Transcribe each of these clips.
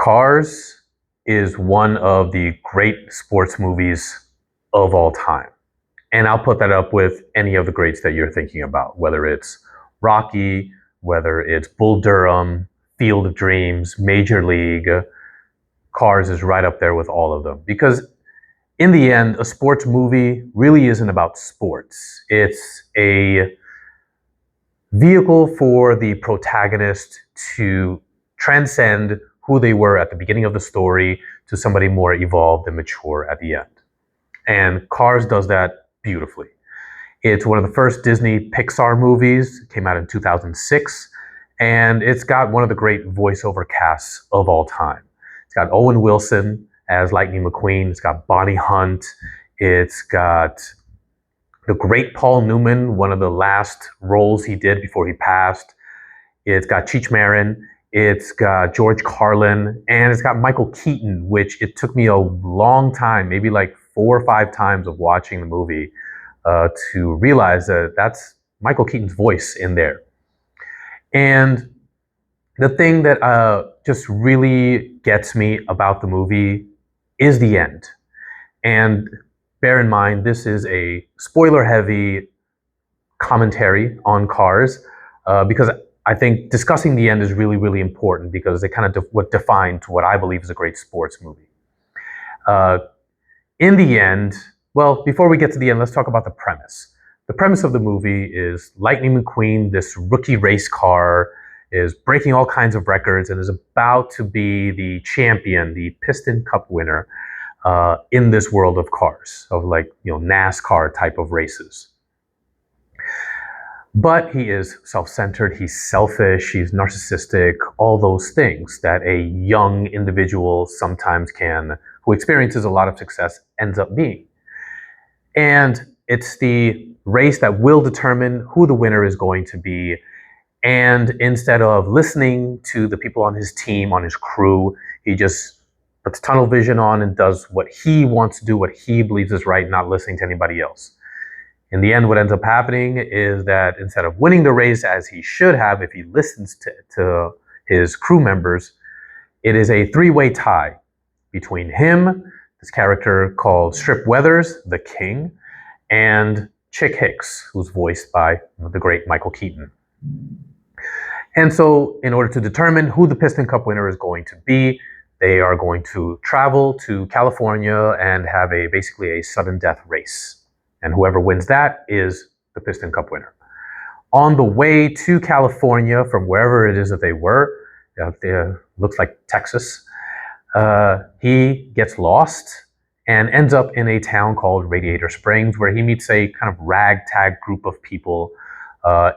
Cars is one of the great sports movies of all time. And I'll put that up with any of the greats that you're thinking about, whether it's Rocky, whether it's Bull Durham, Field of Dreams, Major League. Cars is right up there with all of them. Because in the end, a sports movie really isn't about sports. It's a vehicle for the protagonist to transcend who they were at the beginning of the story to somebody more evolved and mature at the end. And Cars does that beautifully. It's one of the first Disney Pixar movies. It came out in 2006, and it's got one of the great voiceover casts of all time. It's got Owen Wilson as Lightning McQueen. It's got Bonnie Hunt. It's got the great Paul Newman, one of the last roles he did before he passed. It's got Cheech Marin. It's got George Carlin, and it's got Michael Keaton, which it took me a long time, maybe like 4 or 5 times of watching the movie, to realize that that's Michael Keaton's voice in there. And the thing that just really gets me about the movie is the end. And bear in mind, this is a spoiler-heavy commentary on Cars, because I think discussing the end is really, really important because it kind of what defined what I believe is a great sports movie. In the end, well, before we get to the end, let's talk about the premise. The premise of the movie is Lightning McQueen, this rookie race car, is breaking all kinds of records and is about to be the champion, the Piston Cup winner, in this world of cars, of NASCAR type of races. But he is self-centered, he's selfish, he's narcissistic, all those things that a young individual sometimes who experiences a lot of success, ends up being. And it's the race that will determine who the winner is going to be. And instead of listening to the people on his team, on his crew, he just puts tunnel vision on and does what he wants to do, what he believes is right, not listening to anybody else. In the end, what ends up happening is that instead of winning the race as he should have, if he listens to his crew members, it is a 3-way tie between him, this character called Strip Weathers, the King, and Chick Hicks, who's voiced by the great Michael Keaton. And so in order to determine who the Piston Cup winner is going to be, they are going to travel to California and have basically a sudden death race. And whoever wins that is the Piston Cup winner. On the way to California, from wherever it is that they were, looks like Texas, he gets lost and ends up in a town called Radiator Springs, where he meets a kind of ragtag group of people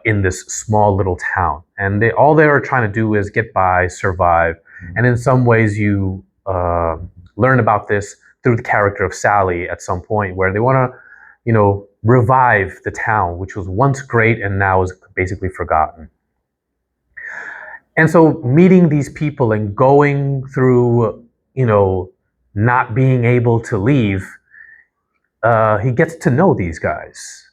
in this small little town. And all they are trying to do is get by, survive. And in some ways you learn about this through the character of Sally at some point, where they want to revive the town, which was once great and now is basically forgotten. And so meeting these people and going through, not being able to leave, he gets to know these guys.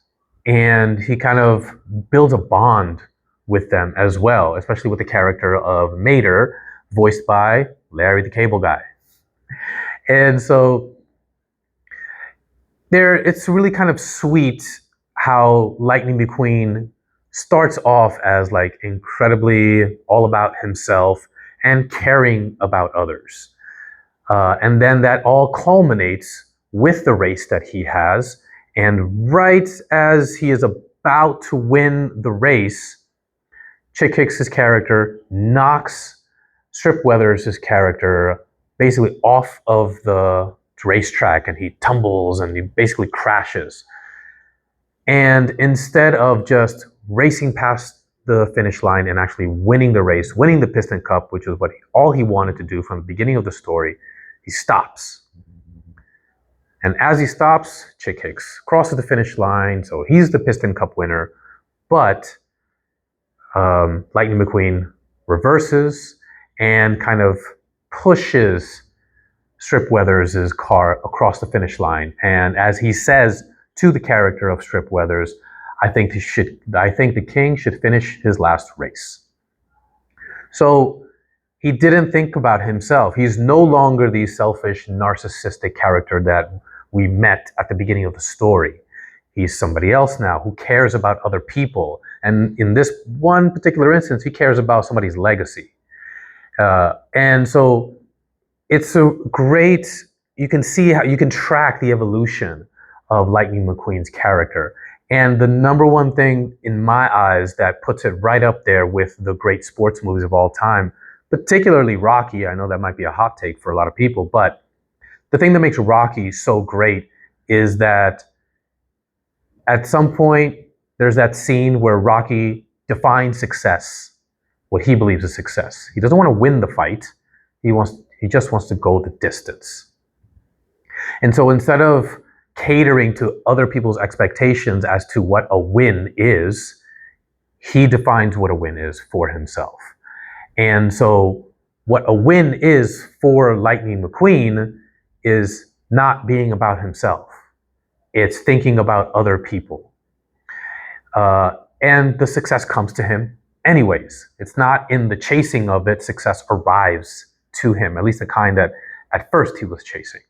And he kind of builds a bond with them as well, especially with the character of Mater, voiced by Larry the Cable Guy. And so it's really kind of sweet how Lightning McQueen starts off as incredibly all about himself and caring about others. And then that all culminates with the race that he has. And right as he is about to win the race, Chick Hicks' character knocks Strip Weathers' character basically off of the racetrack, and he tumbles and he basically crashes. And instead of just racing past the finish line and actually winning the race, winning the Piston Cup, which is all he wanted to do from the beginning of the story, he stops. And as he stops, Chick Hicks crosses the finish line, so he's the Piston Cup winner. But Lightning McQueen reverses and kind of pushes Strip Weathers' car across the finish line. And as he says to the character of Strip Weathers, I think the King should finish his last race. So he didn't think about himself. He's no longer the selfish, narcissistic character that we met at the beginning of the story. He's somebody else now who cares about other people. And in this one particular instance, he cares about somebody's legacy. And so it's a great, you can see how you can track the evolution of Lightning McQueen's character. And the number one thing in my eyes that puts it right up there with the great sports movies of all time, particularly Rocky. I know that might be a hot take for a lot of people, but the thing that makes Rocky so great is that at some point there's that scene where Rocky defines success, what he believes is success. He doesn't want to win the fight. He just wants to go the distance. And so instead of catering to other people's expectations as to what a win is, he defines what a win is for himself. And so what a win is for Lightning McQueen is not being about himself. It's thinking about other people. And the success comes to him anyways. It's not in the chasing of it. Success arrives to him, at least the kind that at first he was chasing.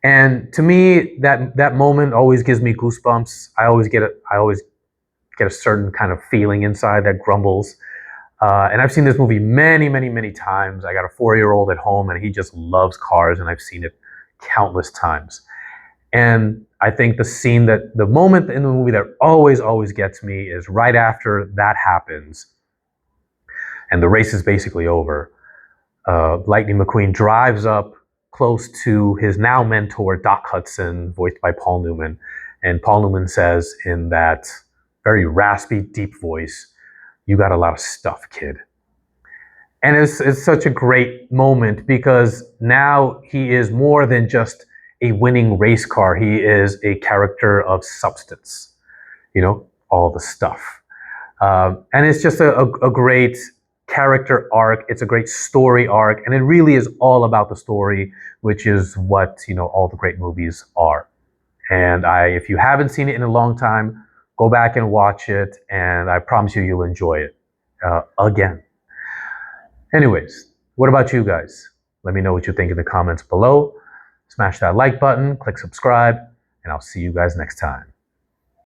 And to me, that moment always gives me goosebumps. I always get a certain kind of feeling inside that grumbles. And I've seen this movie many, many, many times. I got a 4-year-old at home, and he just loves cars, and I've seen it countless times. And I think the moment in the movie that always gets me is right after that happens, and the race is basically over. Lightning McQueen drives up close to his now mentor, Doc Hudson, voiced by Paul Newman. And Paul Newman says in that very raspy, deep voice, "You got a lot of stuff, kid." And it's such a great moment because now he is more than just a winning race car. He is a character of substance, all the stuff. And it's just a great character arc. It's a great story arc. And it really is all about the story, which is what, all the great movies are. And if you haven't seen it in a long time, go back and watch it. And I promise you'll enjoy it again. Anyways, what about you guys? Let me know what you think in the comments below. Smash that like button, click subscribe, and I'll see you guys next time.